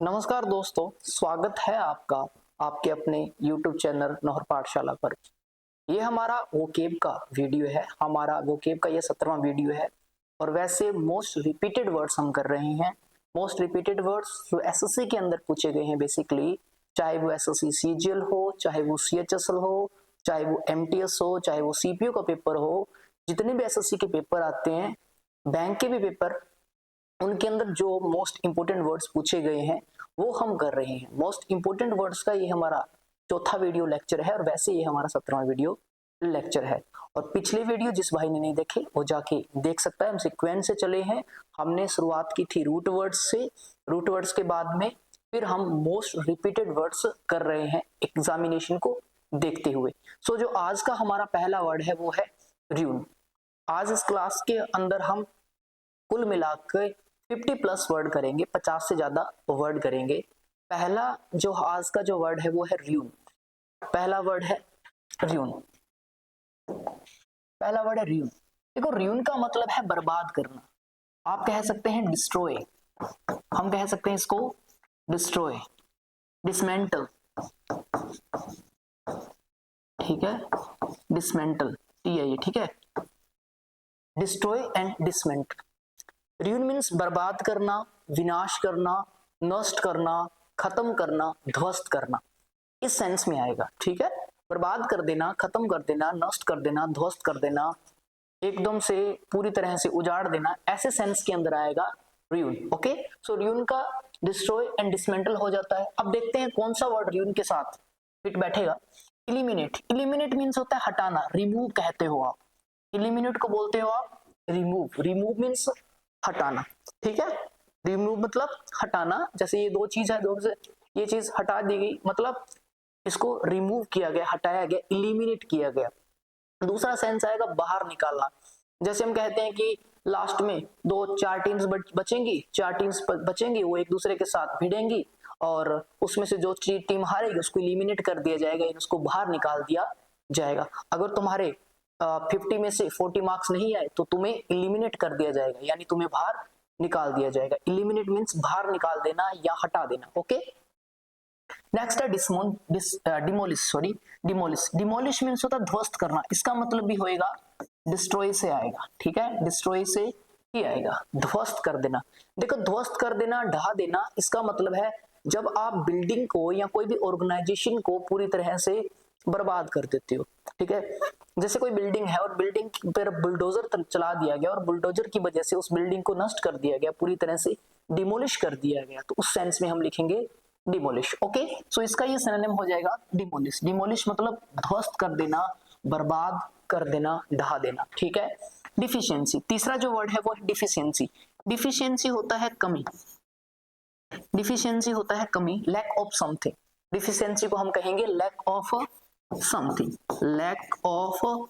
नमस्कार दोस्तों, स्वागत है आपका आपके अपने YouTube चैनल नौहर पाठशाला पर। ये हमारा वोकेब का वीडियो है। हमारा वोकेब का ये 17वां वीडियो है और वैसे मोस्ट रिपीटेड वर्ड्स हम कर रहे हैं। मोस्ट रिपीटेड वर्ड्स जो एसएससी के अंदर पूछे गए हैं बेसिकली, चाहे वो एसएससी सीजीएल हो, चाहे वो सीएचएसएल हो, चाहे वो एमटीएस हो, चाहे वो सीपीयू का पेपर हो, जितने भी एसएससी के पेपर आते हैं, बैंक के भी पेपर, उनके अंदर जो मोस्ट इंपोर्टेंट वर्ड्स पूछे गए हैं वो हम कर रहे हैं। मोस्ट इंपोर्टेंट वर्ड्स का ये हमारा चौथा वीडियो लेक्चर है और वैसे ये हमारा 17वां वीडियो लेक्चर है। और पिछले वीडियो जिस भाई ने नहीं देखे वो जाके देख सकता है। हम सीक्वेंस से चले हैं। हमने शुरुआत की थी रूट वर्ड्स से। रूट वर्ड्स के बाद में फिर हम मोस्ट रिपीटेड वर्ड्स कर रहे हैं एग्जामिनेशन को देखते हुए। सो जो आज का हमारा पहला वर्ड है वो है र्यून। आज इस क्लास के अंदर हम कुल मिलाकर 50 प्लस वर्ड करेंगे, 50 से ज्यादा वर्ड करेंगे। पहला जो आज का जो वर्ड है वो है र्यून। पहला वर्ड है र्यून। पहला वर्ड है र्यून। देखो, र्यून का मतलब है बर्बाद करना। आप कह सकते हैं डिस्ट्रॉय, हम कह सकते हैं इसको डिस्ट्रॉय, डिसमेंटल, ठीक है, डिसमेंटल ये ठीक है, destroy and dismantle. Ruin means बर्बाद करना, विनाश करना, नष्ट करना, खत्म करना, ध्वस्त करना, इस सेंस में आएगा। ठीक है, बर्बाद कर देना, खत्म कर देना, नष्ट कर देना, ध्वस्त कर देना, एकदम से पूरी तरह से उजाड़ देना, ऐसे सेंस के अंदर आएगा र्यून। ओके, सो र्यून का डिस्ट्रॉय एंड डिसमेंटल हो जाता है। अब देखते हैं कौन सा वर्ड र्यून के साथ फिट बैठेगा। इलिमिनेट। इलिमिनेट मीन्स होता है हटाना, रिमूव कहते हो आप। इलिमिनेट को बोलते हो आप रिमूव। रिमूव मीन्स हटाना। ठीक है, रिमूव मतलब हटाना। जैसे ये दो चीज है, दो से ये चीज हटा दी गई, मतलब इसको रिमूव किया गया, हटाया गया, इलिमिनेट किया गया। दूसरा सेंस आएगा बाहर निकालना। जैसे हम कहते हैं कि लास्ट में दो चार टीम्स बचेंगी, चार टीम्स बचेंगी, वो एक दूसरे के साथ भिड़ेंगी और उसमें से जो टीम हारेगी उसको इलिमिनेट कर दिया जाएगा, उसको बाहर निकाल दिया जाएगा। अगर तुम्हारे 50 में से 40 मार्क्स नहीं आए तो तुम्हें इलिमिनेट कर दिया जाएगा, यानी तुम्हें बाहर निकाल दिया जाएगा। इलिमिनेट मीन्स बाहर निकाल देना या हटा देना। ओके, नेक्स्ट है demolish. Sorry, demolish. Demolish means होता है ध्वस्त करना। इसका मतलब भी होएगा डिस्ट्रॉय से आएगा। ठीक है, डिस्ट्रॉय से ही आएगा, ध्वस्त कर देना। देखो, ध्वस्त कर देना, ढहा देना, इसका मतलब है जब आप बिल्डिंग को या कोई भी ऑर्गेनाइजेशन को पूरी तरह से बर्बाद कर देते हो। ठीक है, जैसे कोई बिल्डिंग है और बिल्डिंग पर बुलडोजर चला दिया गया और बुलडोजर की वजह से उस बिल्डिंग को नष्ट कर दिया गया, पूरी तरह से डिमोलिश कर दिया गया, तो उस सेंस में हम लिखेंगे डिमोलिश। ओके, सो इसका ये सिनोनिम हो जाएगा डिमोलिश। डिमोलिश मतलब ध्वस्त कर देना, बर्बाद कर देना, ढहा देना। ठीक है, डिफिशियंसी। तीसरा जो वर्ड है वो है डिफिशियंसी। डिफिशियंसी होता है कमी। डिफिशियंसी होता है कमी, लैक ऑफ समथिंग। डिफिशियंसी को हम कहेंगे lack of something. Lack of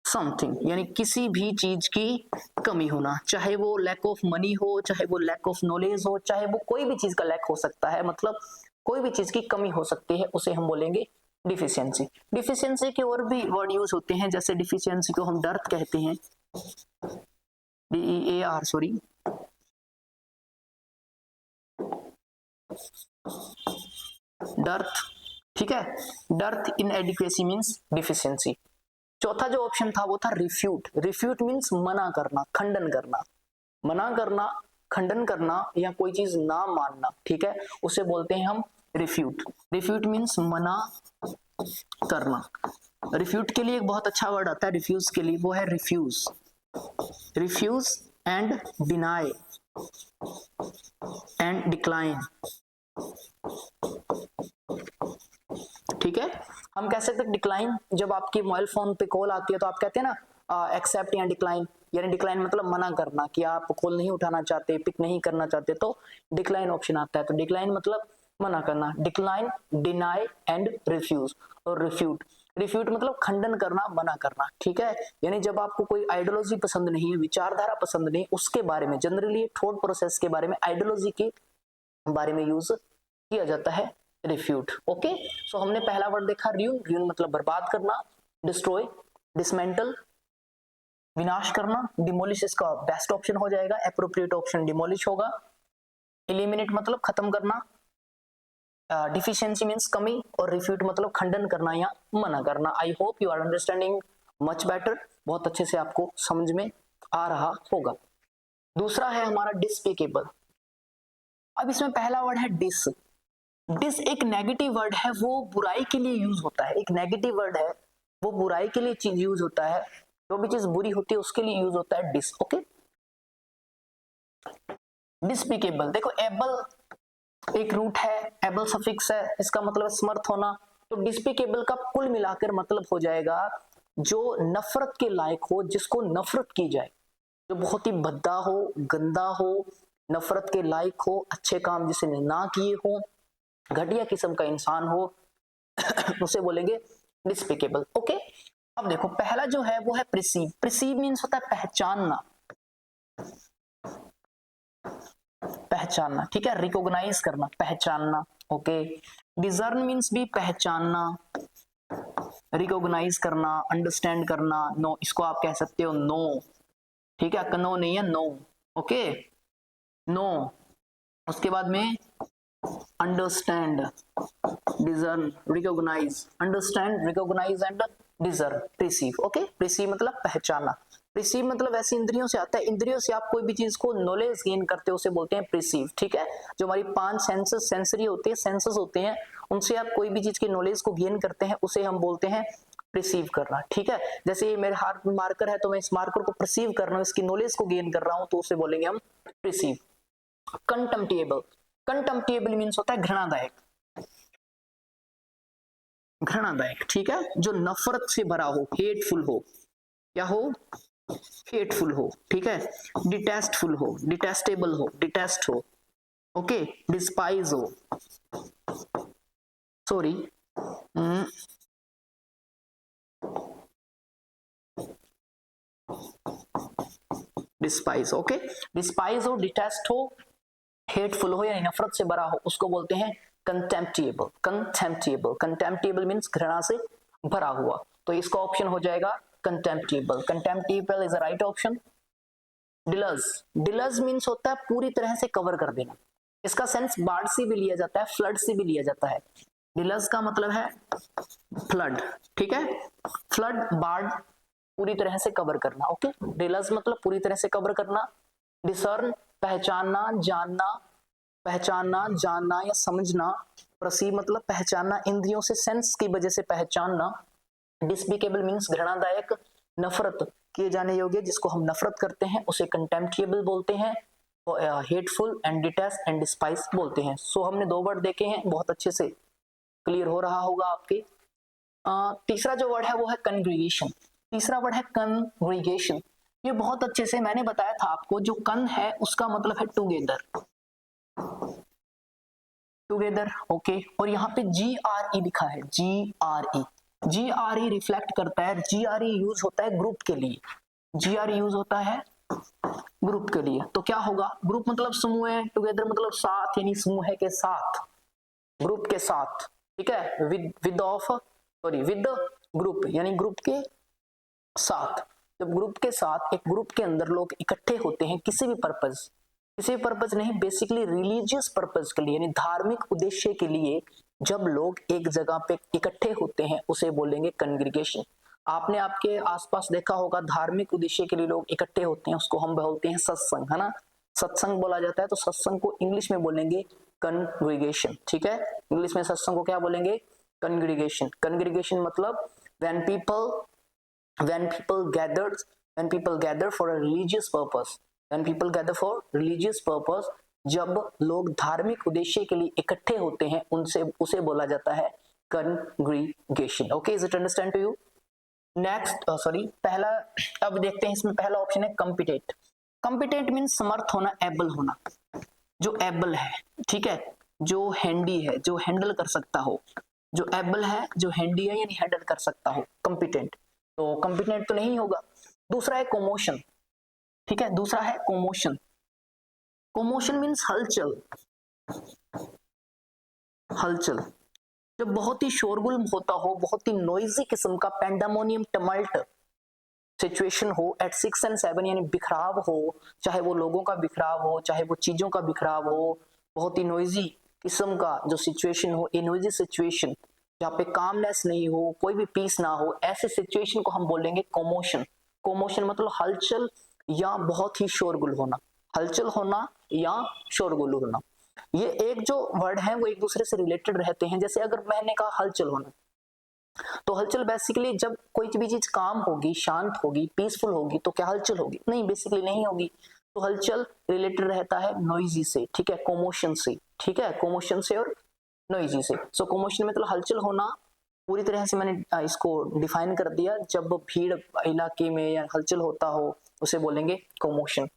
something यानी किसी भी चीज की कमी होना, चाहे वो लैक ऑफ मनी हो, चाहे वो लैक ऑफ नॉलेज हो, चाहे वो कोई भी चीज का लैक हो सकता है, मतलब कोई भी चीज की कमी हो सकती है, उसे हम बोलेंगे डिफिशियंसी। डिफिशियंसी के और भी वर्ड यूज होते हैं, जैसे डिफिशियंसी को हम डर्थ कहते हैं, DEAR, सॉरी, डर्थ। ठीक है, डर्थ इन एडिक्वेसी मीन्स डिफिशियंसी। चौथा जो ऑप्शन था वो था रिफ्यूट। रिफ्यूट मीन्स मना करना, खंडन करना। मना करना, खंडन करना या कोई चीज ना मानना। ठीक है, उसे बोलते हैं हम रिफ्यूट। रिफ्यूट मीन्स मना करना। रिफ्यूट के लिए एक बहुत अच्छा वर्ड आता है रिफ्यूज के लिए, वो है refuse. Refuse and deny and decline. ठीक है, हम कह सकते हैं डिक्लाइन। जब आपकी मोबाइल फोन पे कॉल आती है तो आप कहते हैं ना एक्सेप्ट या डिक्लाइन, यानी डिक्लाइन मतलब मना करना, कि आप कॉल नहीं उठाना चाहते, पिक नहीं करना चाहते, तो डिक्लाइन ऑप्शन आता है। तो डिक्लाइन मतलब मना करना, डिक्लाइन, डिनाई एंड रिफ्यूज। और रिफ्यूट, रिफ्यूट मतलब खंडन करना, मना करना। ठीक है, यानी जब आपको कोई आइडियोलॉजी पसंद नहीं है, विचारधारा पसंद नहीं, उसके बारे में, जनरली थॉट प्रोसेस के बारे में, आइडियोलॉजी के बारे में यूज किया जाता है रिफ्यूट। ओके, सो हमने पहला वर्ड देखा र्यून। र्यून मतलब बर्बाद करना, डिस्ट्रॉय, डिसमेंटल, विनाश करना। डिमोलिश इसका बेस्ट ऑप्शन हो जाएगा, एप्रोप्रिएट ऑप्शन डिमोलिश होगा। एलिमिनेट मतलब खत्म करना, डिफिशियंसी मीन्स कमी, और रिफ्यूट मतलब खंडन करना या मना करना। I hope you are understanding much better, बहुत अच्छे से आपको समझ में आ रहा होगा। दूसरा है हमारा डिस्पिकेबल। अब इसमें पहला वर्ड है डिस। डिस एक नेगेटिव वर्ड है, वो बुराई के लिए यूज होता है। एक नेगेटिव वर्ड है, वो बुराई के लिए चीज यूज होता है, जो भी चीज बुरी होती है उसके लिए यूज होता है डिस। Okay, despicable. देखो एबल एक रूट है, एबल सफिक्स है, इसका मतलब है समर्थ होना। तो डिस्पिकेबल का कुल मिलाकर मतलब हो जाएगा जो नफरत के लायक हो, जिसको नफरत की जाए, जो बहुत ही भद्दा हो, गंदा हो, नफरत के लायक हो, अच्छे काम जिसने ना किए हो, घटिया किस्म का इंसान हो, उसे बोलेंगे डिस्पिकेबल। ओके, अब देखो पहला जो है वो है प्रिसीव। प्रिसीव मीन्स होता है पहचानना, पहचानना, ठीक है, रिकॉग्नाइज करना, पहचानना। ओके, डिजर्न मीन्स भी पहचानना, रिकॉग्नाइज करना, अंडरस्टैंड करना। नो, इसको आप कह सकते हो नो, ठीक है, नो नहीं है, नो। Okay, no. उसके बाद में understand, discern, recognise, understand, recognise and discern, perceive. Okay, perceive मतलब पहचाना। प्रिसीव मतलब ऐसी इंद्रियों से आता है, इंद्रियों से आप कोई भी चीज को नॉलेज गेन करते हो उसे बोलते हैं प्रिसीव। ठीक है, जो हमारी 5 सेंसेस, सेंसरी होते हैं, सेंसेस होते हैं, उनसे आप कोई भी चीज की नॉलेज को गेन करते हैं, उसे हम बोलते हैं प्रिसीव करना। ठीक है, जैसे ये मेरे हाथ में मार्कर है, तो मैं इस मार्कर को प्रिसीव कर रहा हूँ, इसकी नॉलेज को गेन कर रहा हूँ, तो उसे बोलेंगे हम प्रिसीव। कंटेम्प्टेबल। कंटेम्प्टेबल मीन्स होता है घृणादायक, घृणादायक, ठीक है, जो नफरत से भरा हो, हेटफुल हो, क्या हो, हेटफुल हो, ठीक है, डिटेस्टफुल हो, डिटेस्टेबल हो, डिटेस्ट हो, ओके, डिस्पाइज हो, सॉरी, डिस्पाइज। ओके, डिस्पाइज हो, डिटेस्ट हो, हेटफुल हो यानी नफरत से भरा हो, उसको बोलते हैं कंटेम्प्टेबल। कंटेम्प्टेबल, कंटेम्प्टेबल मीन्स घृणा से भरा हुआ, तो इसका ऑप्शन हो जाएगा contemptible. Contemptible is the right option. Deluge. Deluge means होता है पूरी तरह से कवर कर देना, इसका सेंस बाढ़ से भी लिया जाता है, फ्लड से भी लिया जाता है। डिलज का मतलब है फ्लड, ठीक है, फ्लड, बाढ़, पूरी तरह से कवर करना। ओके, डिलज मतलब पूरी तरह से कवर करना। डिसर्न पहचानना, जानना, पहचानना, जानना या समझना। परसीव मतलब पहचानना, इंद्रियों से, सेंस की वजह से पहचानना। डिस्पिकेबल मीन्स घृणादायक, नफरत किए जाने योग्य, जिसको हम नफरत करते हैं उसे कंटेम्प्टेबल बोलते हैं, hateful and detest and despise बोलते हैं। सो हमने 2 वर्ड देखे हैं, बहुत अच्छे से क्लियर हो रहा होगा आपके। तीसरा जो वर्ड है वो है कन्ग्रीगेशन। तीसरा वर्ड है कन्ग्रीगेशन। ये बहुत अच्छे से मैंने बताया था आपको, जो कन है उसका मतलब है टुगेदर, टुगेदर। ओके, और यहाँ पे GRE लिखा है, GRE। GRE रिफ्लेक्ट करता है, GRE यूज होता है ग्रुप के लिए, GRE यूज होता है ग्रुप के लिए। तो क्या होगा, ग्रुप मतलब समूह है, टुगेदर मतलब साथ, यानी समूह के साथ, ग्रुप के साथ, ठीक है, with of, sorry, with group यानी ग्रुप के साथ। जब ग्रुप के साथ, एक ग्रुप के अंदर लोग इकट्ठे होते हैं किसी भी पर्पज, किसी भी पर्पज नहीं, बेसिकली रिलीजियस पर्पज के लिए, यानी धार्मिक उद्देश्य के लिए, जब लोग एक जगह पे इकट्ठे होते हैं उसे बोलेंगे कन्ग्रीगेशन। आपने आपके आसपास देखा होगा, धार्मिक उद्देश्य के लिए लोग इकट्ठे होते हैं, उसको हम बोलते हैं सत्संग, है ना, सत्संग बोला जाता है। तो सत्संग को इंग्लिश में बोलेंगे कन्ग्रीगेशन, ठीक है, इंग्लिश में सत्संग को क्या बोलेंगे, कन्ग्रीगेशन। कन्ग्रीगेशन मतलब when people gather for a religious purpose, when people gather for religious purpose, जब लोग धार्मिक उद्देश्य के लिए इकट्ठे होते हैं, उनसे उसे बोला जाता है congregation। Okay, is it understand to you? Next, sorry, पहला, अब देखते हैं इसमें पहला ऑप्शन है कम्पिटेंट। कम्पिटेंट मीन्स समर्थ होना, एबल होना, जो एबल है, ठीक है, जो हैंडी है, जो हैंडल कर सकता हो, जो एबल है, जो हैंडी है यानी हैंडल कर सकता हो, कम्पिटेंट। तो कम्पिटेंट तो नहीं होगा। दूसरा है कोमोशन, ठीक है, दूसरा है कोमोशन। कोमोशन मीन्स हलचल, हलचल, जब बहुत ही शोरगुल होता हो, बहुत ही नॉइजी किस्म का पैंडामोनियम टमल्ट सिचुएशन हो एट 6 and 7, यानी बिखराव हो, चाहे वो लोगों का बिखराव हो, चाहे वो चीजों का बिखराव हो, बहुत ही नॉइजी किस्म का जो सिचुएशन हो, ए नॉइजी सिचुएशन, जहाँ पे कामनेस नहीं हो, कोई भी पीस ना हो, ऐसे सिचुएशन को हम बोलेंगे कॉमोशन। कॉमोशन मतलब हलचल या बहुत ही शोरगुल होना, हलचल होना या शोरगुल होना। ये एक जो वर्ड है वो एक दूसरे से रिलेटेड रहते हैं। जैसे अगर मैंने कहा हलचल होना, तो हलचल बेसिकली जब कोई भी चीज काम होगी, शांत होगी, पीसफुल होगी, तो क्या हलचल होगी? नहीं, बेसिकली नहीं होगी। तो हलचल रिलेटेड रहता है नॉइजी से, ठीक है, कॉमोशन से, ठीक है, कॉमोशन से और नॉइजी से। सो कॉमोशन मतलब हलचल होना, पूरी तरह से मैंने इसको डिफाइन कर दिया। जब भीड़ इलाके में या हलचल होता हो उसे बोलेंगे कॉमोशन।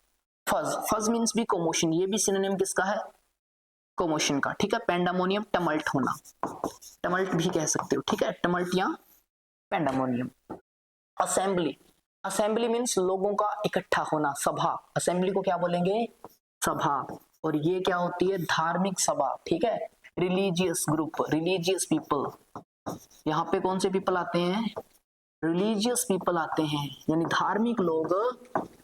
फज, फज मीन्स भी कॉमोशन, ये भी सिनोनिम किसका है? कॉमोशन का, ठीक है। पेंडामोनियम टमल्ट होना, टमल्ट भी कह सकते हो, ठीक है, टमल्ट या पेंडामोनियम। असेंबली, असेंबली मीन्स लोगों का इकट्ठा होना, सभा। असेंबली को क्या बोलेंगे? सभा। और ये क्या होती है? धार्मिक सभा, ठीक है। रिलीजियस ग्रुप, रिलीजियस पीपल, यहाँ पे कौन से पीपल आते हैं? रिलीजियस पीपल आते हैं, यानी धार्मिक लोग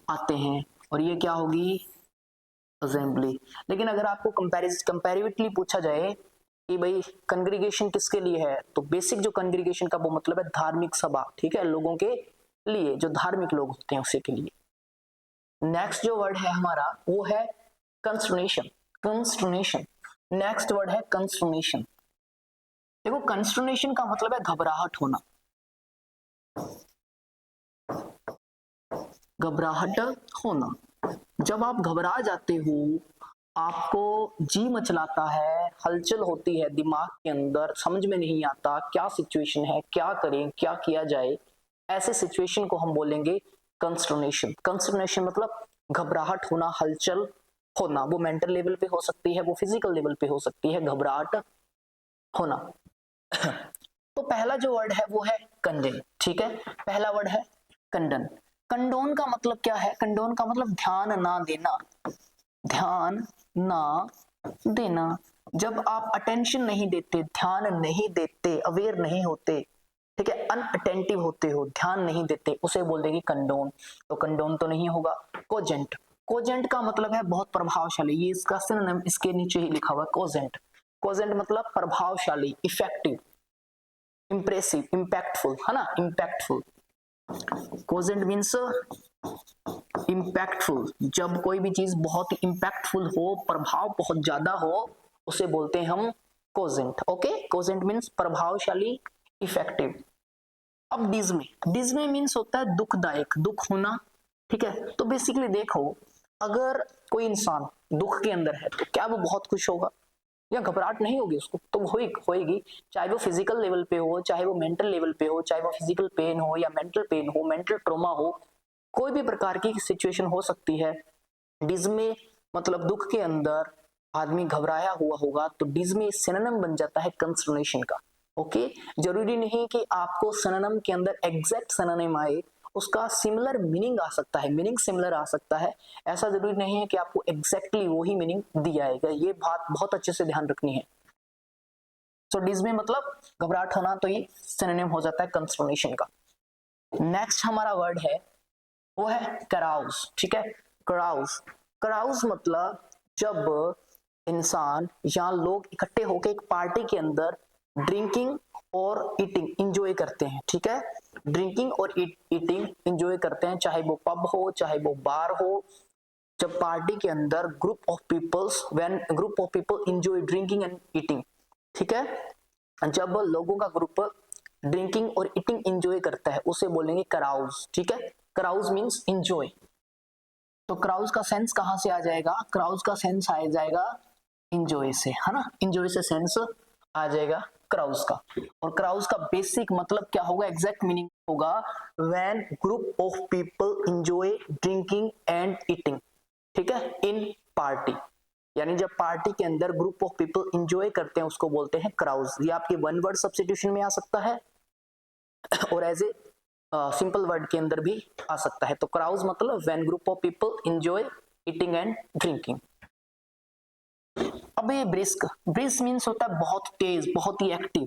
आते हैं। और ये क्या होगी? असेंबली। लेकिन अगर आपको कंपैरेटिवली पूछा जाए कि भाई कंग्रीगेशन किसके लिए है, तो बेसिक जो कंग्रीगेशन का वो मतलब है धार्मिक सभा, ठीक है, लोगों के लिए, जो धार्मिक लोग होते हैं उसी के लिए। नेक्स्ट जो वर्ड है हमारा वो है कंस्टर्नेशन। कंस्टर्नेशन, नेक्स्ट वर्ड है कंस्टर्नेशन। देखो कंस्टर्नेशन का मतलब है घबराहट होना, घबराहट होना। जब आप घबरा जाते हो, आपको जी मचलाता है, हलचल होती है दिमाग के अंदर, समझ में नहीं आता क्या सिचुएशन है, क्या करें, क्या किया जाए, ऐसे सिचुएशन को हम बोलेंगे कंस्टर्नेशन। कंस्टर्नेशन मतलब घबराहट होना, हलचल होना। वो मेंटल लेवल पे हो सकती है, वो फिजिकल लेवल पे हो सकती है, घबराहट होना। तो पहला जो वर्ड है वो है कंडेन, ठीक है। पहला वर्ड है कंडन। कंडोन का मतलब क्या है? कंडोन का मतलब ध्यान ना देना, ध्यान ना देना। जब आप अटेंशन नहीं देते, ध्यान नहीं देते, अवेयर नहीं होते, ठीक है, अनअटेंटिव होते हो, ध्यान नहीं देते, उसे बोल देंगे कंडोन। तो कंडोन तो नहीं होगा। कोजेंट, कोजेंट का मतलब है बहुत प्रभावशाली, ये इसका सिनोनिम इसके नीचे ही लिखा हुआ है, कोजेंट। कोजेंट मतलब प्रभावशाली, इफेक्टिव, इंप्रेसिव, इंपैक्टफुल, है ना, इंपैक्टफुल। Cogent means impactful. जब कोई भी चीज बहुत ही इंपैक्टफुल हो, प्रभाव बहुत ज्यादा हो, उसे बोलते हैं हम कोजेंट। ओके, कोजेंट मीन्स प्रभावशाली, इफेक्टिव। अब डिज्मे, डिज्मे मीन्स होता है दुखदायक, दुख होना, ठीक है। तो बेसिकली देखो, अगर कोई इंसान दुख के अंदर है तो क्या वो बहुत खुश होगा या घबराहट नहीं होगी उसको? तो होएगी, चाहे वो फिजिकल लेवल पे हो, चाहे वो मेंटल लेवल पे हो, चाहे वो फिजिकल पेन हो या मेंटल पेन हो, मेंटल ट्रॉमा हो, कोई भी प्रकार की सिचुएशन हो सकती है। डिज्मे मतलब दुख के अंदर आदमी घबराया हुआ होगा, तो डिज्मे सिनोनिम बन जाता है कंस्टर्नेशन का। ओके, जरूरी नहीं कि आपको सिनोनिम के अंदर एग्जैक्ट सिनोनिम आए, उसका सिमिलर मीनिंग आ सकता है, मीनिंग सिमिलर आ सकता है। ऐसा जरूरी नहीं है कि आपको एग्जैक्टली वही मीनिंग दिया जाएगा, ये बात बहुत अच्छे से ध्यान रखनी है। तो डिज्मे मतलब घबराहट होना, तो ये सिनोनिम हो जाता है कंस्टर्नेशन का। नेक्स्ट हमारा वर्ड है वो है कराउज, ठीक है। कराउज, कराउज मतलब जब इंसान या लोग इकट्ठे होकर एक पार्टी के अंदर ड्रिंकिंग और ईटिंग इंजॉय करते हैं, ठीक है, ड्रिंकिंग और ईटिंग इंजॉय करते हैं, चाहे वो पब हो, चाहे वो बार हो। जब पार्टी के अंदर group of peoples, when group of people enjoy drinking and eating, ठीक है, जब लोगों का ग्रुप ड्रिंकिंग और ईटिंग इंजॉय करता है उसे बोलेंगे कराउज, ठीक है। Carouse means enjoy. तो क्राउज का सेंस कहां से आ जाएगा? क्राउज का सेंस आ जाएगा इंजॉय से, है ना, इंजॉय से सेंस आ जाएगा क्राउज का। और क्राउज का बेसिक मतलब क्या होगा, एग्जैक्ट मीनिंग होगा when group of people enjoy drinking and eating, ठीक है, इन पार्टी। यानी जब पार्टी के अंदर ग्रुप ऑफ पीपल इंजॉय करते हैं उसको बोलते हैं क्राउज। ये आपके वन वर्ड सब्स्टिट्यूशन में आ सकता है और एज ए सिंपल वर्ड के अंदर भी आ सकता है। तो क्राउज मतलब when group of people enjoy eating and drinking. अब ये ब्रिस्क, ब्रिस्क मींस होता है बहुत तेज, बहुत ही एक्टिव,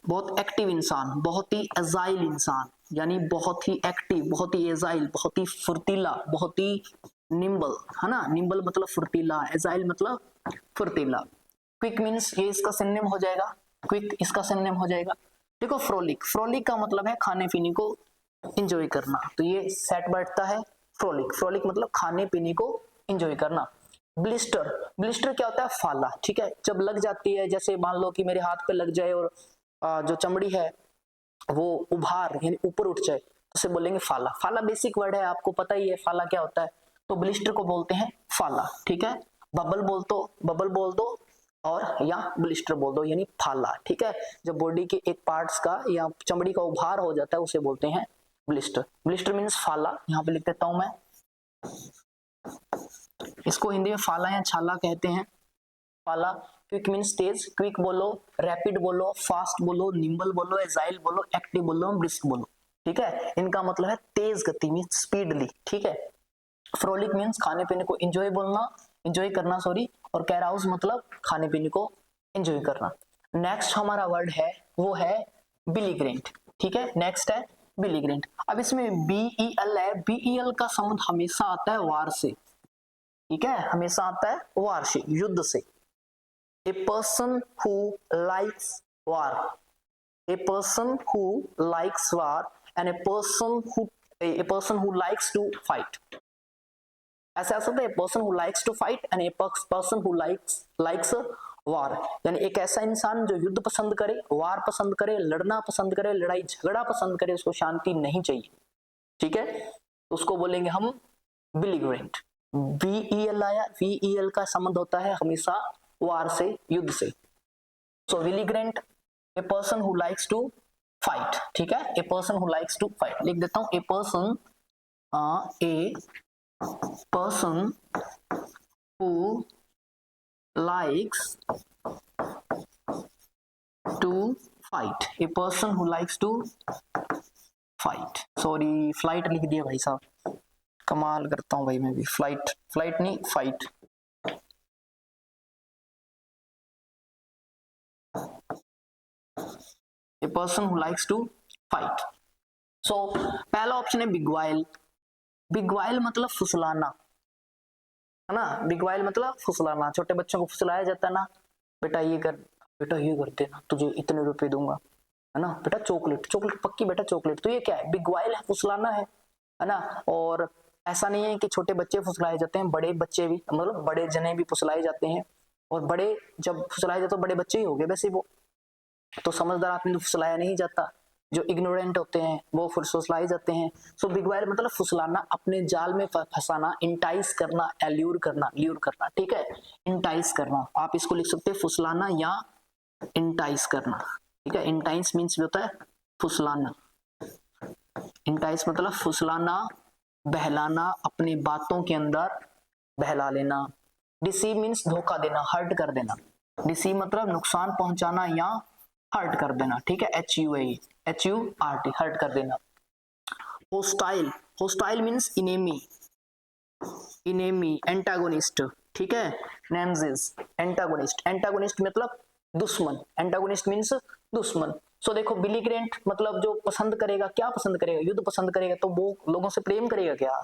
बहुत एक्टिव इंसान, बहुत ही एजाइल इंसान, यानी बहुत ही एक्टिव, बहुत ही एजाइल, बहुत ही फुर्तीला, बहुत ही निम्बल, है ना, निम्बल मतलब फुर्तीला, एजाइल मतलब फुर्तीला। क्विक मीन्स ये इसका सिनोनिम हो जाएगा, क्विक इसका सिनोनिम हो जाएगा। देखो फ्रोलिक, फ्रोलिक का मतलब है खाने पीने को एंजॉय करना, तो ये सेट बैठता है फ्रोलिक, फ्रोलिक मतलब खाने पीने को एंजॉय करना। ब्लिस्टर, ब्लिस्टर क्या होता है, फाला, ठीक है, जब लग जाती है, जैसे मान लो कि मेरे हाथ पे लग जाए और जो चमड़ी है वो उभार यानी ऊपर उठ जाए, तो उसे बोलेंगे फाला। फाला बेसिक वर्ड है, आपको पता ही है फाला क्या होता है, तो ब्लिस्टर को बोलते हैं फाला, ठीक है। बबल बोल दो, बबल बोल दो, और या ब्लिस्टर बोल दो यानी फाला, ठीक है। जब बॉडी के एक पार्ट्स का या चमड़ी का उभार हो जाता है उसे बोलते हैं ब्लिस्टर। ब्लिस्टर मीन्स फाला, यहाँ पे लिख देता हूं मैं, इसको हिंदी में फाला या छाला कहते हैं। फाला। क्विक मीन्स तेज, क्विक बोलो, रैपिड बोलो, फास्ट बोलो, निम्बल बोलो, एजाइल बोलो, एक्टिव बोलो, ब्रिस्क बोलो, ठीक है। इनका मतलब है तेज गति मीन्स स्पीडली, ठीक है। फ्रोलिक मीन्स खाने पीने को एंजॉय बोलना, एंजॉय करना सॉरी, और कैराउज मतलब खाने पीने को एंजॉय करना। नेक्स्ट हमारा वर्ड है वो है बिलीग्रेंट, ठीक है। नेक्स्ट है बिलीग्रेंट। अब इसमें बीईएल है, बीईएल का संबंध हमेशा आता है वार से, ठीक है, हमेशा आता है वार से, युद्ध से। A person who likes war, a person who likes war, and a person who likes to fight. ऐसे आ सकता है, a person who likes to fight and a person who likes war, यानी एक ऐसा इंसान जो युद्ध पसंद करे, वार पसंद करे, लड़ना पसंद करे, लड़ाई झगड़ा पसंद करे, उसको शांति नहीं चाहिए, ठीक है, उसको बोलेंगे हम बिलीग्रेंट। वीईएल आया, वीईएल का संबंध होता है हमेशा वार से, युद्ध से। So belligerent, a person who likes to fight, ठीक है, a person who likes to fight, लिख देता हूं, a person who likes to fight, a person who likes to fight, sorry flight लिख दिया भाई साहब, कमाल करता हूं भाई मैं भी, फ्लाइट, फ्लाइट नहीं fight. A person who likes to fight. So पहला ऑप्शन है बिगवाइल। बिगवाइल मतलब फुसलाना, है ना, बिगवाइल मतलब फुसलाना, छोटे बच्चों को फुसलाया जाता है ना, बेटा ये कर, बेटा ये कर देना, तुझे इतने रुपए दूंगा, है ना, बेटा चॉकलेट, चॉकलेट पक्की बेटा चॉकलेट, तो ये क्या है, बिगवाइल है, फुसलाना है ना। और ऐसा नहीं है कि छोटे बच्चे फुसलाए जाते हैं, बड़े बच्चे भी, मतलब बड़े जने भी फुसलाए जाते हैं, और बड़े जब फुसलाए जाते तो बड़े बच्चे ही हो गए वैसे वो, तो समझदार आदमी तो फुसलाया नहीं जाता, जो इग्नोरेंट होते हैं वो फुसलाए जाते हैं। सो बिगवाइल मतलब फुसलाना, अपने जाल में फंसाना, इंटाइस करना, एल्यूर करना, ल्यूर करना, ठीक है, इंटाइस करना, आप इसको लिख सकते हैं फुसलाना या इंटाइस करना, ठीक है। इंटाइस मीन्स होता है फुसलाना, इंटाइस मतलब फुसलाना, बहलाना, अपनी बातों के अंदर बहला लेना। डिसीव मीन्स धोखा देना, हर्ट कर देना, डिसीव मतलब नुकसान पहुंचाना या हर्ट कर देना, ठीक है, HUART, हर्ट कर देना। Hostile, hostile means enemy, enemy, antagonist, ठीक है, नेमेसिस, एंटागोनिस्ट, एंटागोनिस्ट मतलब दुश्मन, एंटागोनिस्ट मीन्स दुश्मन। सो देखो बिलीग्रेंट मतलब जो पसंद करेगा, क्या पसंद करेगा, युद्ध पसंद करेगा, तो वो लोगों से प्रेम करेगा क्या,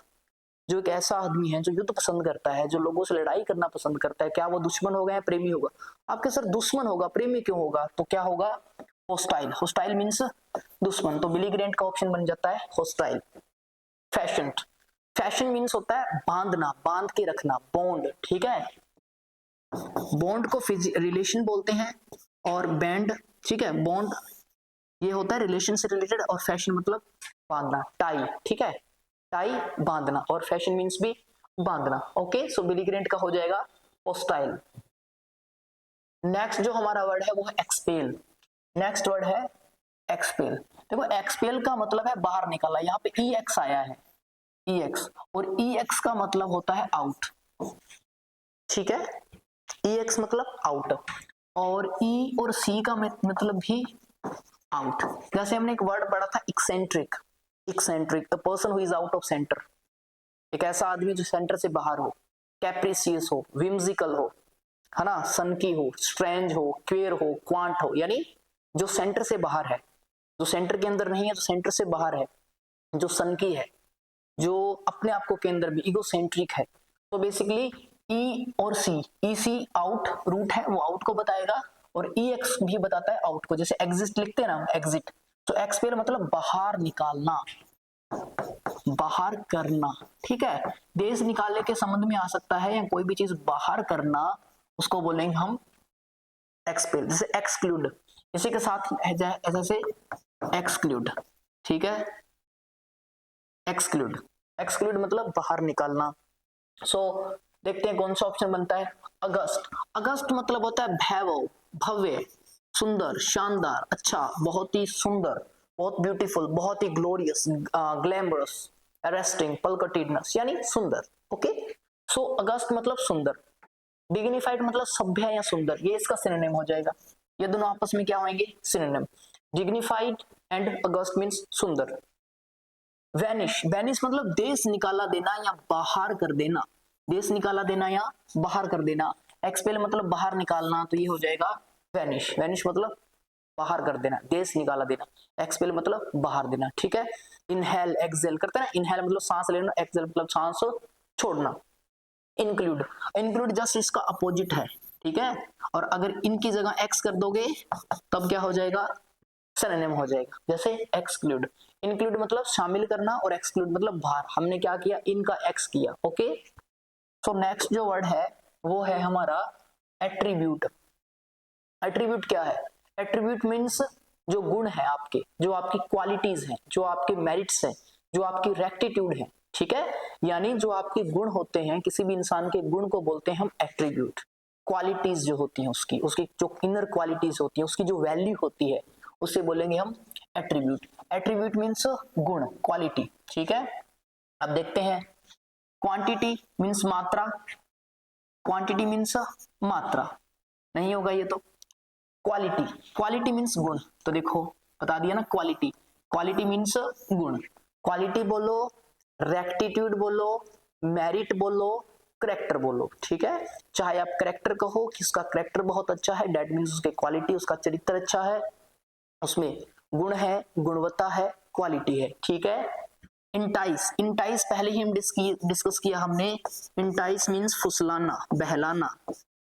जो एक ऐसा आदमी है जो युद्ध पसंद करता है, जो लोगों से लड़ाई करना पसंद करता है, क्या वो दुश्मन होगा या प्रेमी होगा, आपके सर दुश्मन होगा, प्रेमी क्यों होगा, तो क्या होगा, होस्टाइल, होस्टाइल मीन्स दुश्मन, तो बिलीग्रेंट का ऑप्शन बन जाता है होस्टाइल। फैशन, फैशन मीन्स होता है बांधना, बांध के रखना, बॉन्ड, ठीक है, बॉन्ड को रिलेशन बोलते हैं, और बैंड, ठीक है, बॉन्ड ये होता है रिलेशन से रिलेटेड, और फैशन मतलब बांधना, टाई, ठीक है, टाई बांधना, और फैशन मीन्स भी बांधना, ओके। सो बिलीग्रेंट का हो जाएगा होस्टाइल। नेक्स्ट जो हमारा वर्ड है वो है एक्सपेल। नेक्स्ट वर्ड है एक्सपेल। देखो एक्सपेल का मतलब है बाहर निकाला, यहाँ पे EX आया है, EX, और EX का मतलब होता है आउट, ठीक है, EX मतलब आउट, और E और C का मतलब भी आउट। जैसे हमने एक वर्ड पढ़ा था eccentric, eccentric, the person who is out of centre, एक ऐसा आदमी जो सेंटर से बाहर हो, कैप्रिसियस हो, विम्सिकल हो, है ना, सनकी हो, स्ट्रेंज हो, क्वेयर हो, क्वांट हो, यानी जो सेंटर से बाहर है, जो सेंटर के अंदर नहीं है, जो सेंटर से बाहर है, जो सनकी है, जो अपने आप को केंद्र भी, इगोसेंट्रिक है। तो बेसिकली ई और सी, ई सी आउट रूट है, वो आउट को बताएगा, और ई एक्स भी बताता है आउट को। जैसे एग्जिस्ट लिखते हैं ना, एग्जिट, तो एक्सपेल मतलब बाहर निकालना, बाहर करना, ठीक है। देश निकालने के संबंध में आ सकता है, या कोई भी चीज बाहर करना, उसको बोलेंगे हम एक्सपेल। जैसे एक्सक्लूड, इसी के साथ ऐसे एक्सक्लूड, ठीक है, एक्सक्लूड, एक्सक्लूड मतलब बाहर निकालना। सो देखते हैं कौन सा ऑप्शन बनता है। अगस्त, अगस्त मतलब होता है भैरव, भव्य, सुंदर, शानदार, अच्छा, बहुत ही सुंदर, बहुत ब्यूटीफुल, बहुत ही ग्लोरियस, ग्लैमरस, अरेस्टिंग, पलकटिडनस, यानी सुंदर। ओके, सो अगस्त मतलब सुंदर। डिग्निफाइड मतलब सभ्य या सुंदर, ये इसका सिनोनिम हो जाएगा। ये दोनों आपस में क्या होंगे, synonym. Dignified and August means सुंदर। वैनिश, वैनिश मतलब देश निकाला देना या बाहर कर देना, देश निकाला देना या बाहर कर देना। एक्सपेल मतलब बाहर निकालना, तो ये हो जाएगा वैनिश। वैनिश मतलब बाहर कर देना, देश निकाला देना। एक्सपेल मतलब बाहर देना, ठीक है। इनहेल एक्सेल करते हैं ना, इनहेल मतलब सांस लेना, एक्सेल मतलब सांस छोड़ना। इंक्लूड, इंक्लूड जस्ट इसका अपोजिट है, ठीक है। और अगर इनकी जगह एक्स कर दोगे तब क्या हो जाएगा, सिनोनिम हो जाएगा। जैसे एक्सक्लूड, इंक्लूड मतलब शामिल करना, और एक्सक्लूड मतलब बाहर। हमने क्या किया, इनका एक्स किया। ओके, सो नेक्स्ट जो वर्ड है वो है हमारा एट्रीब्यूट। एट्रीब्यूट क्या है, एट्रीब्यूट मीन्स जो गुण है आपके, जो आपकी क्वालिटीज हैं, जो आपके मेरिट्स हैं, जो आपकी रेक्टिट्यूड है, ठीक है। यानी जो आपके गुण होते हैं, किसी भी इंसान के गुण को बोलते हैं हम एट्रीब्यूट। क्वालिटीज जो होती हैं उसकी, उसकी जो इनर क्वालिटीज होती हैं, उसकी जो वैल्यू होती है, उसे बोलेंगे हम एट्रीब्यूट। एट्रीब्यूट मीन्स गुण, क्वालिटी, ठीक है। अब देखते हैं, क्वांटिटी मीन्स मात्रा, क्वांटिटी मीन्स मात्रा, नहीं होगा ये तो। क्वालिटी, क्वालिटी मीन्स गुण, तो देखो बता दिया ना, क्वालिटी, क्वालिटी मीन्स गुण। क्वालिटी बोलो, रेक्टिट्यूड बोलो, मेरिट बोलो, करेक्टर बोलो, ठीक है। चाहे आप करेक्टर कहो, किसका करेक्टर बहुत अच्छा है, दैट मीन्स उसकी क्वालिटी, उसका चरित्र अच्छा है, उसमें गुण है, गुणवत्ता है, क्वालिटी है, ठीक है। इंटाइस, इंटाइस पहले ही हम डिस्कस किया हमने। इंटाइस मीन्स फुसलाना, बहलाना,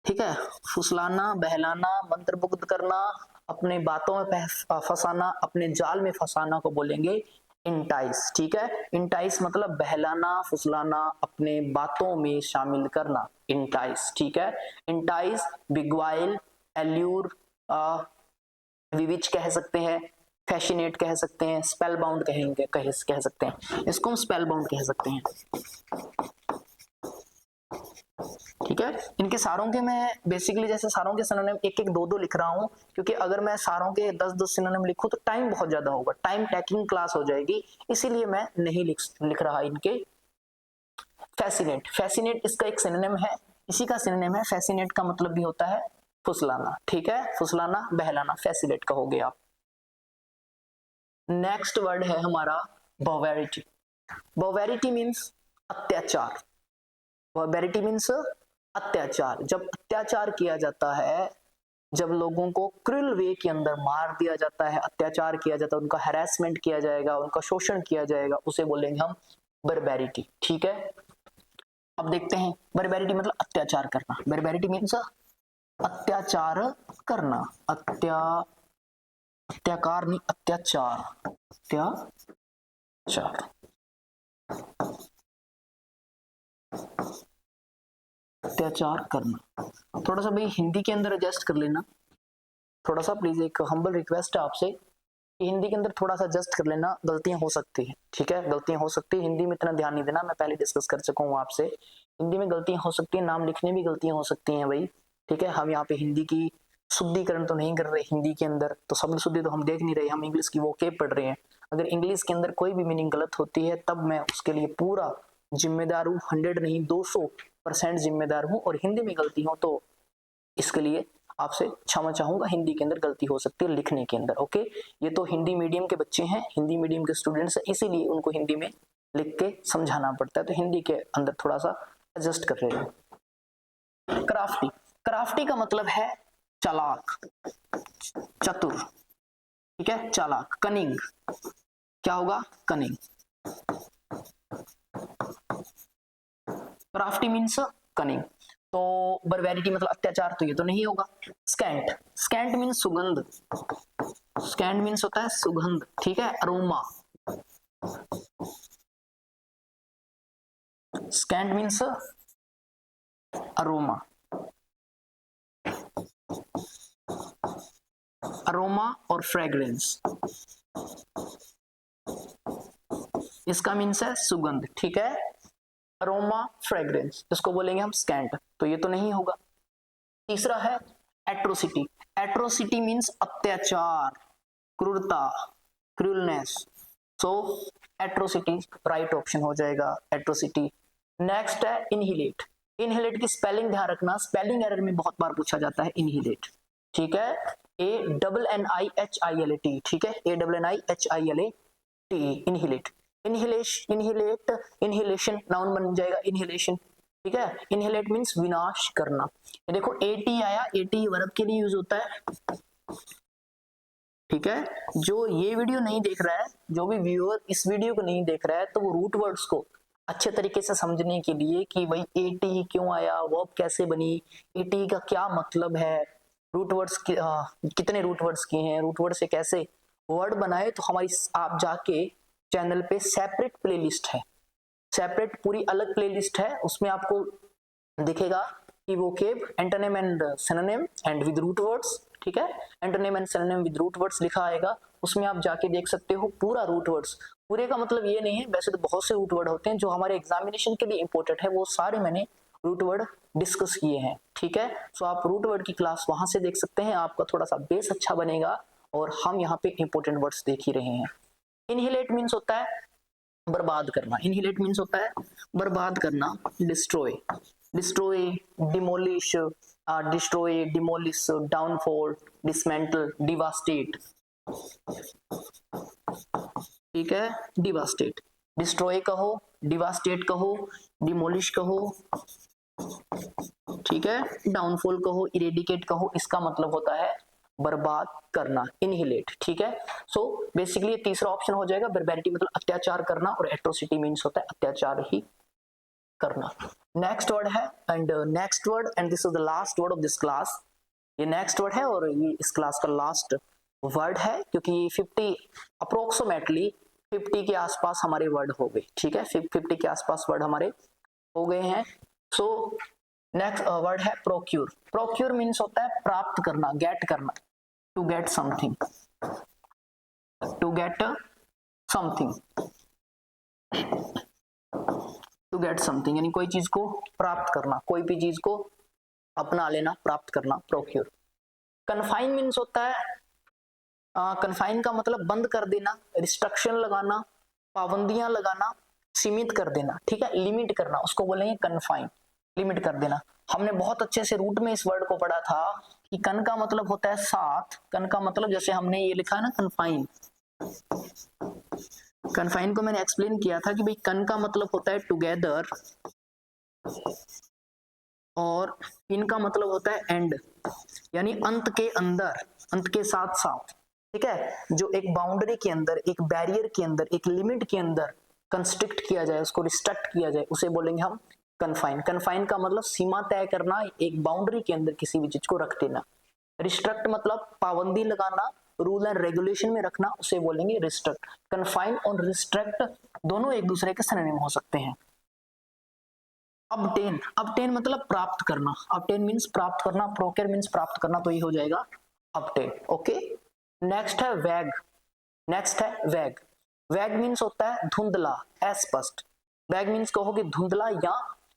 ठीक है। फुसलाना, बहलाना, मंत्रमुग्ध करना, अपने बातों में फंसाना, अपने जाल में फंसाना को बोलेंगे इंटाइस, ठीक है। इंटाइस मतलब बहलाना, फुसलाना, अपने बातों में शामिल करना, इंटाइस, ठीक है। इंटाइस, बिगवाइल, एल्यूर, विविच कह सकते हैं, फैसिनेट कह सकते हैं, स्पेल बाउंड कहेंगे, कह सकते हैं, इसको हम स्पेल बाउंड कह सकते हैं, ठीक है। इनके सारों के मैं बेसिकली, जैसे सारों के सिनोनिम एक एक दो दो लिख रहा हूं, क्योंकि अगर मैं सारों के 10-10 सिनोनिम लिखूं तो टाइम बहुत ज्यादा होगा, टाइम टेकिंग क्लास हो जाएगी, इसीलिए मैं नहीं लिख रहा इनके। फैसिनेट, फैसिनेट इसका एक सिनोनिम है, इसी का सिनोनिम है, फैसिनेट का मतलब भी होता है फुसलाना, ठीक है। फुसलाना, बहलाना, फैसिनेट कहोगे आप। नेक्स्ट वर्ड है हमारा बर्बेरिटी। बर्बेरिटी मीन्स अत्याचार, बर्बेरिटी मीन्स अत्याचार। जब अत्याचार किया जाता है, जब लोगों को क्रूर वे के अंदर मार दिया जाता है, अत्याचार किया जाता है, उनका हैरेसमेंट किया जाएगा, उनका शोषण किया जाएगा, उसे बोलेंगे हम बर्बेरिटी, ठीक है। अब देखते हैं, बर्बेरिटी मतलब अत्याचार करना, बर्बेरिटी मीन्स अत्याचार करना, अत्याकार नहीं, अत्याचार, अत्याचार, अत्याचार करना। थोड़ा सा भाई हिंदी के अंदर एडजस्ट कर लेना, थोड़ा सा प्लीज, एक हम्बल रिक्वेस्ट है आपसे कि हिंदी के अंदर थोड़ा सा एडजस्ट कर लेना, गलतियां हो सकती हैं, ठीक है, गलतियां हो सकती है, हिंदी में इतना ध्यान नहीं देना, मैं पहले डिस्कस कर चुका हूँ आपसे, हिंदी में गलतियां हो सकती है, नाम लिखने में गलतियां हो सकती हैं भाई, ठीक है। हम यहाँ पे हिंदी की शुद्धिकरण तो नहीं कर रहे, हिंदी के अंदर तो शब्द शुद्धि तो हम देख नहीं रहे, हम इंग्लिश की वोकैब पढ़ रहे हैं। अगर इंग्लिश के अंदर कोई भी मीनिंग गलत होती है तब मैं उसके लिए पूरा जिम्मेदार हूँ, 100 नहीं 200% जिम्मेदार हूँ, और हिंदी में गलती हो तो इसके लिए आपसे क्षमा चाहूंगा, हिंदी के अंदर गलती हो सकती है लिखने के अंदर, ओके। ये तो हिंदी मीडियम के बच्चे हैं, हिंदी मीडियम के स्टूडेंट्स हैं, इसीलिए उनको हिंदी में लिख के समझाना पड़ता है, तो हिंदी के अंदर थोड़ा सा एडजस्ट कर रहे हैं। क्राफ्टी, क्राफ्टी का मतलब है चालाक, चतुर, ठीक है, चालाक, कनिंग, क्या होगा, कनिंग, क्राफ्टी मीन्स कनिंग। तो बर्बैरिटी मतलब अत्याचार, तो ये तो नहीं होगा। स्कैंट, स्कैंट मीन्स सुगंध, स्कैंट मीन्स होता है सुगंध, ठीक है। Aroma, scent means aroma, aroma और फ्रेग्रेंस, इसका मीन्स है सुगंध, ठीक है। अरोमा फ्रेग्रेंस, इसको बोलेंगे हम स्कैंट, तो ये तो नहीं होगा। तीसरा है एट्रोसिटी, एट्रोसिटी मीन्स अत्याचार, क्रूरता, क्रूरनेस, सो एट्रोसिटी राइट ऑप्शन हो जाएगा, एट्रोसिटी। नेक्स्ट है इनहिलेट, इनहिलेट की स्पेलिंग ध्यान रखना, स्पेलिंग एरर में बहुत बार पूछा जाता है इनहिलेट, ठीक है। ANNIHILAT, ठीक है, ANNIHILAT, इनहिलेट। इनहिलेट, इनहिलेशन नाउन बन जाएगा, इनहिलेशन, ठीक है। इनहिलेट मीन्स विनाश करना। ये देखो AT आया, AT वर्ब के लिए यूज होता है, ठीक है। जो ये वीडियो नहीं देख रहा है, जो भी व्यूअर इस वीडियो को नहीं देख रहा है, तो वो रूट वर्ड्स को अच्छे तरीके से समझने के लिए कि भाई AT क्यों आया, वर्ब कैसे बनी, AT का क्या मतलब है, रूट वर्ड्स कितने रूट वर्ड्स किए हैं, रूट वर्ड से कैसे वर्ड बनाए, तो हमारी आप जाके चैनल पे सेपरेट प्लेलिस्ट है, सेपरेट पूरी अलग प्लेलिस्ट है, उसमें आपको दिखेगा कि vocab, antonym and synonym and with root words, ठीक है। Antonym and synonym with root words लिखा आएगा, उसमें आप जाके देख सकते हो पूरा रूट वर्ड्स। पूरे का मतलब ये नहीं है, वैसे तो बहुत से रूट वर्ड होते हैं जो हमारे एग्जामिनेशन के लिए इंपॉर्टेंट है, वो सारे मैंने रूट वर्ड डिस्कस किए हैं, ठीक है। सो आप रूट वर्ड की क्लास वहां से देख सकते हैं, आपका थोड़ा सा बेस अच्छा बनेगा, और हम यहाँ पे इंपॉर्टेंट वर्ड्स देख ही रहे हैं। इनहिलेट मीन्स होता है बर्बाद करना, इनहिलेट मीन्स होता है बर्बाद करना, destroy, destroy, demolish, destroy, demolish, downfall, dismantle, devastate, ठीक है, डिवास्टेट, डिस्ट्रॉय कहो, डिवास्टेट कहो, डिमोलिश कहो, ठीक है, डाउनफॉल कहो, इरेडिकेट कहो, इसका मतलब होता है बर्बाद करना, इनहिलेट, ठीक है। सो बेसिकली तीसरा ऑप्शन हो जाएगा, बर्बैरिटी मतलब अत्याचार करना, और एट्रोसिटी मीन्स होता है अत्याचार ही करना। नेक्स्ट वर्ड है, and next word, and this is the last word of this class, ये नेक्स्ट वर्ड है और ये इस क्लास का लास्ट वर्ड है, क्योंकि 50 अप्रोक्सीमेटली 50 के आसपास हमारे वर्ड हो गए, ठीक है, 50 के आसपास वर्ड हमारे हो गए हैं। सो नेक्स्ट वर्ड है प्रोक्यूर, प्रोक्यूर मीन्स होता है प्राप्त करना, गेट करना, to get something, to get something, to get something यानी कोई चीज को प्राप्त करना, कोई भी चीज को अपना लेना, प्राप्त करना, प्रोक्यूर। कन्फाइन मीन्स होता है कन्फाइन का मतलब बंद कर देना, रिस्ट्रिक्शन लगाना, पाबंदियां लगाना, सीमित कर देना, ठीक है, लिमिट करना, उसको बोलेंगे कन्फाइन, लिमिट कर देना। हमने बहुत अच्छे से रूट में इस वर्ड को पढ़ा था कि कन का मतलब होता है साथ, कन का मतलब जैसे हमने ये लिखा है ना कन्फाइन, कन्फाइन को मैंने एक्सप्लेन किया था कि भाई कन का मतलब होता है टुगेदर, और इनका मतलब होता है एंड, यानी अंत के अंदर, अंत के साथ साथ, ठीक है। जो एक बाउंड्री के अंदर, एक बैरियर के अंदर, एक लिमिट के अंदर कंस्ट्रिक्ट किया जाए, उसको रिस्ट्रिक्ट किया जाए, उसे बोलेंगे हम कन्फाइन। कन्फाइन का मतलब सीमा तय करना, एक बाउंड्री के अंदर किसी भी चीज को रख देना। रिस्ट्रिक्ट मतलब पाबंदी लगाना, रूल एंड रेगुलेशन में रखना, उसे बोलेंगे रिस्ट्रिक्ट। कन्फाइन और रिस्ट्रिक्ट दोनों एक दूसरे के सिनोनिम हो सकते हैं। obtain, obtain मतलब प्राप्त करना, obtain मीन्स प्राप्त करना, प्रोक्योर मीन्स प्राप्त करना, तो ये हो जाएगा obtain, ओके। नेक्स्ट है वैग, नेक्स्ट है वैग, वैग मीन्स होता है धुंधला, अस्पष्ट, वैग मीन्स कहोगे धुंधला या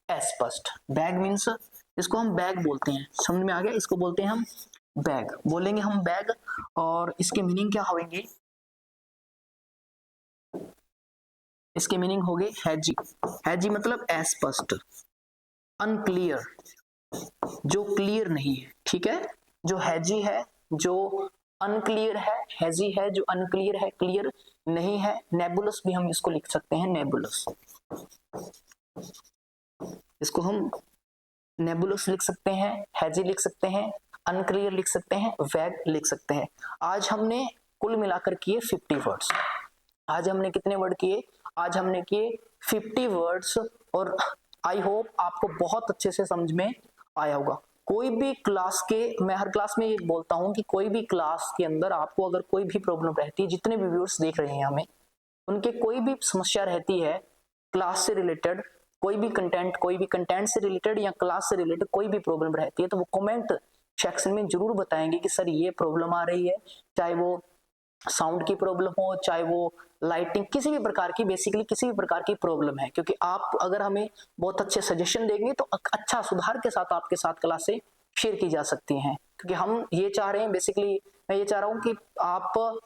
अस्पष्ट, बैग मीन्स इसको हम बैग बोलते हैं, समझ में आ गया, इसको बोलते हैं हम बैग, बोलेंगे हम बैग, और इसके मीनिंग क्या होंगे, इसके मीनिंग हो गए हैजी, हैजी मतलब अस्पष्ट, अनक्लियर, जो क्लियर नहीं है, ठीक है, जो हैजी है, जो अनक्लियर है, हैजी है जो अनक्लियर है, क्लियर नहीं है। नेबुलस भी हम इसको लिख सकते हैं, नेबुलस, इसको हम नेबुलस लिख सकते हैं, हैजी लिख सकते हैं, अनक्लियर लिख सकते हैं, वैग लिख सकते हैं। आज हमने कुल मिलाकर किए 50 वर्ड्स। आज हमने कितने वर्ड किए, आज हमने किए 50 वर्ड्स, और आई होप आपको बहुत अच्छे से समझ में आया होगा। कोई भी क्लास के, मैं हर क्लास में ये बोलता हूँ कि कोई भी क्लास के अंदर आपको अगर कोई भी प्रॉब्लम रहती है, जितने भी व्यूअर्स देख रहे हैं हमें, उनके कोई भी समस्या रहती है क्लास से रिलेटेड, कोई भी कंटेंट से रिलेटेड या क्लास से रिलेटेड कोई भी प्रॉब्लम रहती है, तो वो कमेंट सेक्शन में जरूर बताएंगे कि सर ये प्रॉब्लम आ रही है, चाहे वो साउंड की प्रॉब्लम हो, चाहे वो लाइटिंग, किसी भी प्रकार की, बेसिकली किसी भी प्रकार की प्रॉब्लम है, क्योंकि आप अगर हमें बहुत अच्छे सजेशन देंगे तो अच्छा सुधार के साथ आपके साथ क्लासें शेयर की जा सकती हैं। क्योंकि हम ये चाह रहे हैं, बेसिकली मैं ये चाह रहा हूँ कि आप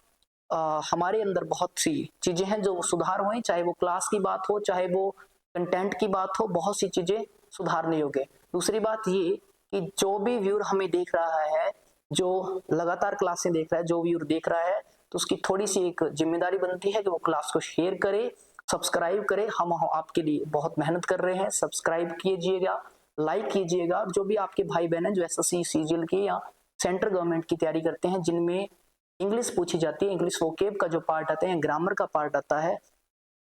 हमारे अंदर बहुत सी चीजें हैं जो सुधार हुए, चाहे वो क्लास की बात हो, चाहे वो कंटेंट की बात हो, बहुत सी चीजें सुधारने योग्य। दूसरी बात ये कि जो भी व्यूअर हमें देख रहा है, जो लगातार क्लासें देख रहा है, जो व्यूअर देख रहा है, तो उसकी थोड़ी सी एक जिम्मेदारी बनती है कि वो क्लास को शेयर करे, सब्सक्राइब करे। हम आपके लिए बहुत मेहनत कर रहे हैं, सब्सक्राइब कीजिएगा, लाइक कीजिएगा। जो भी आपके भाई बहन हैं जो एसएससी सीजीएल की या सेंट्रल गवर्नमेंट की तैयारी करते हैं, जिनमें इंग्लिश पूछी जाती है, इंग्लिश वोकेब का जो पार्ट आता है, ग्रामर का पार्ट आता है,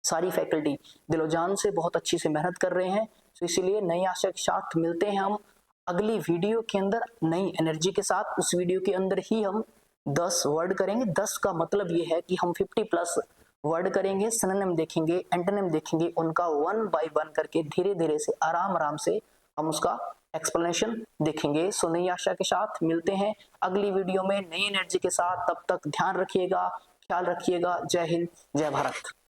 सारी फैकल्टी दिलोजान से बहुत अच्छी से मेहनत कर रहे हैं। तो इसीलिए नई आशा के साथ मिलते हैं हम अगली वीडियो के अंदर नई एनर्जी के साथ। उस वीडियो के अंदर ही हम 10 वर्ड करेंगे। 10 का मतलब ये है कि हम 50+ वर्ड करेंगे, सिनोनिम देखेंगे, एंटोनिम देखेंगे, उनका 1 बाय 1 करके धीरे धीरे से आराम से हम उसका एक्सप्लेनेशन देखेंगे। सो नई आशा के साथ मिलते हैं अगली वीडियो में नई एनर्जी के साथ। तब तक ध्यान रखिएगा, ख्याल रखिएगा। जय हिंद, जय भारत।